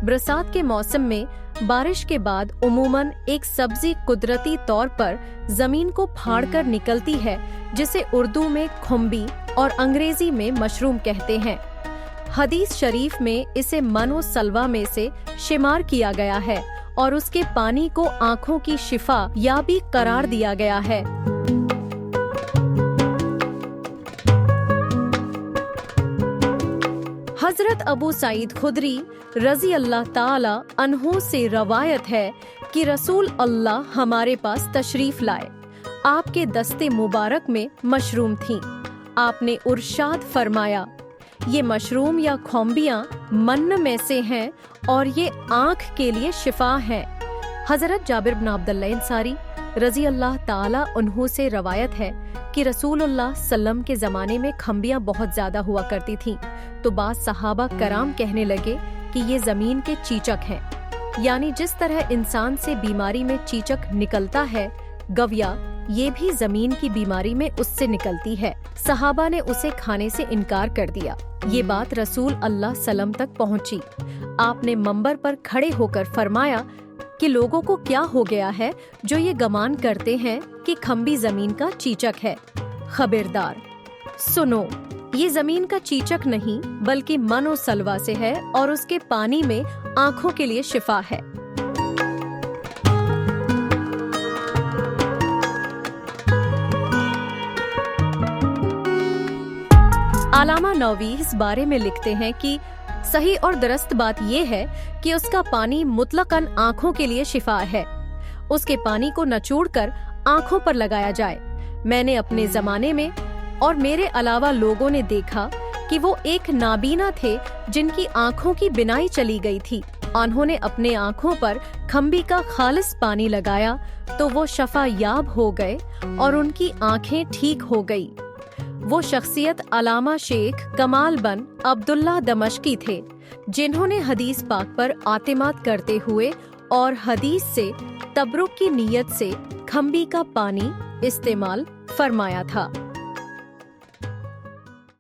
बरसात के मौसम में बारिश के बाद उमूमन एक सब्जी कुदरती तौर पर जमीन को फाड़कर निकलती है, जिसे उर्दू में खुम्बी और अंग्रेजी में मशरूम कहते हैं। हदीस शरीफ में इसे मनो सलवा में से शुमार किया गया है और उसके पानी को आँखों की शिफा या भी करार दिया गया है। हजरत अबू सईद खुदरी रजी अल्लाह ताला अन्हु से रवायत है कि रसूल अल्लाह हमारे पास तशरीफ लाए। आपके दस्ते मुबारक में मशरूम थीं। आपने इरशाद फरमाया, ये मशरूम या खोम्बियाँ मन्न में से हैं और ये आँख के लिए शिफा हैं। हजरत जाबिर बिन अब्दुल्लाह अंसारी रजी अल्लाह ताला उन्हों से रवायत है कि रसूलुल्लाह सल्लम के ज़माने में खम्बियाँ बहुत ज़्यादा हुआ करती थीं, तो बाज़ सहाबा कराम कहने लगे कि ये ज़मीन के चीचक हैं। यानी जिस तरह इंसान से बीमारी में चीचक निकलता है, गविया ये भी ज़मीन की बीमारी में उससे निकलती है। सहाबा ने उसे खाने से इनकार कर दिया। ये बात रसूल अल्लाह सल्लम तक पहुँची। आपने मंबर पर खड़े होकर फरमाया कि लोगों को क्या हो गया है जो ये गमान करते हैं कि खम्बी जमीन का चीचक है। खबरदार, सुनो, ये जमीन का चीचक नहीं बल्कि मनो सलवा से है और उसके पानी में आँखों के लिए शिफा है। अल्लामा नववी इस बारे में लिखते हैं कि सही और दुरुस्त बात यह है कि उसका पानी मुतलकन आँखों के लिए शिफा है। उसके पानी को नचोड़कर आँखों पर लगाया जाए। मैंने अपने जमाने में और मेरे अलावा लोगों ने देखा कि वो एक नाबीना थे जिनकी आँखों की बिनाई चली गई थी। उन्होंने अपने आँखों पर खम्बी का खालिस पानी लगाया तो वो शफा याब हो गए और उनकी आँखें ठीक हो गई। वो शख्सियत अल्लामा शेख कमाल बन अब्दुल्ला दमश्की थे, जिन्होंने हदीस पाक पर आतिमाद करते हुए और हदीस से तबरुक की नीयत से खम्बी का पानी इस्तेमाल फरमाया था।